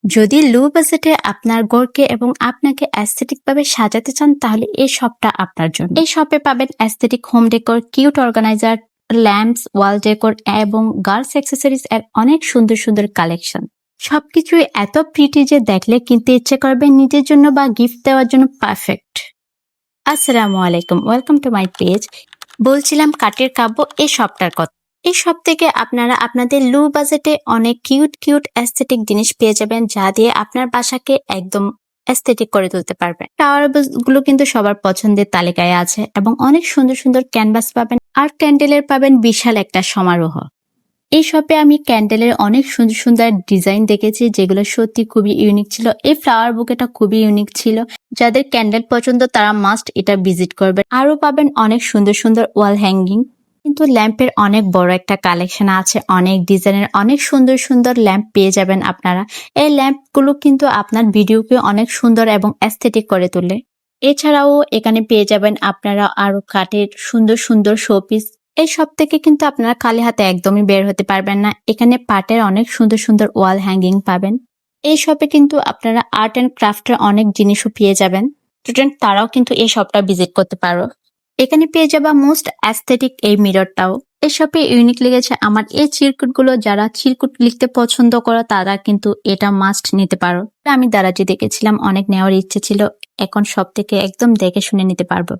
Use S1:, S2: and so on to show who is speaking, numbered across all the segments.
S1: যদি লো বাজেটে আপনার ঘরকে এবং আপনাকে অ্যাস্থেটিক ভাবে সাজাতে চান তাহলে এই শপটা আপনার জন্য। এই শপে পাবেন aesthetic home decor, cute organiser, lamps, wall decor এবং গার্লস অ্যাক্সেসরিজ এর অনেক সুন্দর সুন্দর কালেকশন। সবকিছুই এত প্রিটি যে দেখলে কিনতে ইচ্ছে করবে, নিজের জন্য বা গিফট দেওয়ার জন্য পারফেক্ট। আসসালামু আলাইকুম, ওয়েলকাম টু মাই পেজ। বলছিলাম কাঠের কাব্য এই শপটার কথা। এই শপ থেকে আপনারা আপনাদের লো বাজেটে অনেক কিউট কিউট অ্যাস্থেটিক জিনিস পেয়ে যাবেন, যা দিয়ে আপনার বাসাকে একদম অ্যাস্থেটিক করে তুলতে পারবেন। ফ্লাওয়ার গুলো কিন্তু সবার পছন্দের তালিকায় আছে এবং অনেক সুন্দর সুন্দর ক্যানভাস পাবেন আর ক্যান্ডেলের পাবেন বিশাল একটা সমারোহ। এই শপে আমি ক্যান্ডেলের অনেক সুন্দর সুন্দর ডিজাইন দেখেছি, যেগুলো সত্যি খুবই ইউনিক ছিল। এই ফ্লাওয়ার বুকেটা খুবই ইউনিক ছিল। যাদের ক্যান্ডেল পছন্দ তারা মাস্ট এটা ভিজিট করবেন। আরো পাবেন অনেক সুন্দর সুন্দর ওয়াল হ্যাঙ্গিং। কিন্তু ল্যাম্পের অনেক বড় একটা কালেকশন আছে, অনেক ডিজাইনের অনেক সুন্দর সুন্দর ল্যাম্প পেয়ে যাবেন আপনারা। এই ল্যাম্পগুলো কিন্তু আপনার ভিডিওকে অনেক সুন্দর এবং অ্যাস্থেটিক করে তোলে। এছাড়াও এখানে পেয়ে যাবেন আপনারা আরো কাঠের সুন্দর সুন্দর শোপিস। এই সব থেকে কিন্তু আপনারা খালি হাতে একদমই বের হতে পারবেন না। এখানে পাটের অনেক সুন্দর সুন্দর ওয়াল হ্যাঙ্গিং পাবেন। এই শপে কিন্তু আপনারা আর্ট এন্ড ক্রাফটের অনেক জিনিসও পেয়ে যাবেন। স্টুডেন্ট তারাও কিন্তু এই শপটা ভিজিট করতে পারো। এখানে পেয়ে যাবা মোস্ট অ্যাস্থেটিক এই মিররটাও। এই শপে ইউনিক লেগেছে আমার এই চিরকুট গুলো। যারা চিরকুট লিখতে পছন্দ করো তারা কিন্তু এটা মাস্ট নিতে পারো। আমি দারাজে দেখেছিলাম, অনেক নেওয়ার ইচ্ছে ছিল, এখন সব থেকে একদম দেখে শুনে নিতে পারবো।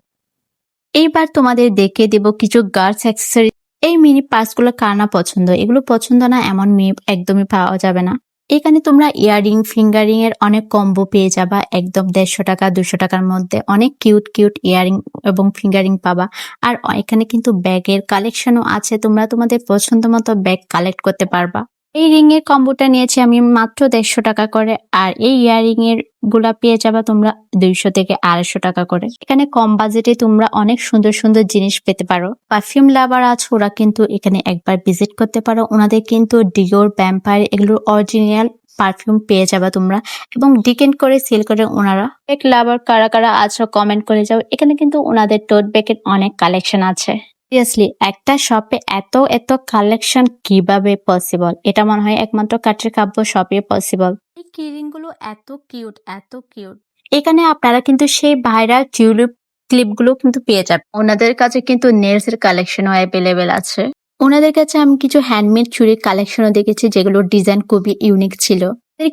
S1: এইবার তোমাদের দেখিয়ে দেব কিছু গার্লস অ্যাক্সেসরি। এই মিনি পার্সগুলো কার না পছন্দ, এগুলো পছন্দ না এমন মেয়ে একদমই পাওয়া যাবে না। এখানে তোমরা ইয়ারিং, ফিঙ্গারিং এর অনেক কম্বো পেয়ে যাবা একদম 150 টাকা 200 টাকার মধ্যে। অনেক কিউট কিউট ইয়ারিং এবং ফিঙ্গারিং পাবা। আর এখানে কিন্তু ব্যাগের কালেকশনও আছে, তোমরা তোমাদের পছন্দ মতো ব্যাগ কালেক্ট করতে পারবা। এই রিং এর কম্বোটা নিয়েছি আমি মাত্র 150 টাকা করে, আর এই ইয়ারিং এর গুলা পেয়ে যাবা তোমরা 200 থেকে 250 টাকা করে। এখানে কম বাজেটে তোমরা অনেক সুন্দর সুন্দর জিনিস পেতে পারো। পারফিউম লাভার আছে, ওরা কিন্তু এখানে একবার ভিজিট করতে পারো। ওনাদের কিন্তু ডিওর, ভ্যাম্পায়ার এগুলোর অরিজিনাল পারফিউম পেয়ে যাবা তোমরা, এবং ডিকেন্ট করে সেল করে ওনারা। ব্যাগ লাভার কারা কারা আছো কমেন্ট করে যাও। এখানে কিন্তু ওনাদের টোট ব্যাগের অনেক কালেকশন আছে। সিরিয়াসলি একটা শপে এত এত কালেকশন কিভাবে পসিবল? এটা মনে হয় একমাত্র কাঠের কাব্য শপে পসিবল। এই কিরিং গুলো এত কিউট এত কিউট। এখানে আপনারা কিন্তু সেই ভাইরাল টিউলিপ ক্লিপ গুলো কিন্তু পেয়ে যাবেন। ওনাদের কাছে কিন্তু নেলস এর কালেকশনও অ্যাভেলেবেল আছে। ওনাদের কাছে আমি কিছু হ্যান্ডমেড চুড়ির কালেকশনও দেখেছি, যেগুলোর ডিজাইন খুবই ইউনিক ছিল।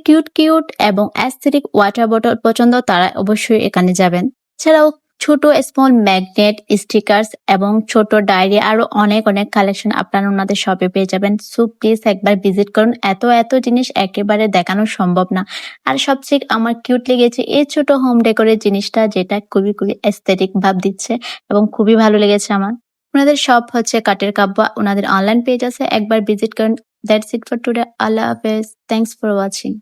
S1: কিউট কিউট এবং অ্যাস্থেটিক ওয়াটার বটল পছন্দ তারা অবশ্যই এখানে যাবেন। এছাড়াও ছোট স্মল ম্যাগনেট, স্টিকার্স এবং ছোট ডায়েরি আরো অনেক অনেক কালেকশন আপনারা ওনাদের শপে পেয়ে যাবেন। সো প্লিজ একবার ভিজিট করুন, এত এত জিনিস একেবারে দেখানো সম্ভব না। আর সবচেয়ে আমার কিউট লেগেছে এই ছোট হোম ডেকোরের জিনিসটা, যেটা খুবই খুবই অ্যাস্থেটিক ভাব দিচ্ছে এবং খুবই ভালো লেগেছে আমার। ওনাদের শপ হচ্ছে কাঠের কাব্য, ওনাদের অনলাইন পেজ আছে, একবার ভিজিট করুন। That's it for today. আল্লাহ হাফেজ, থ্যাংকস ফর ওয়াচিং।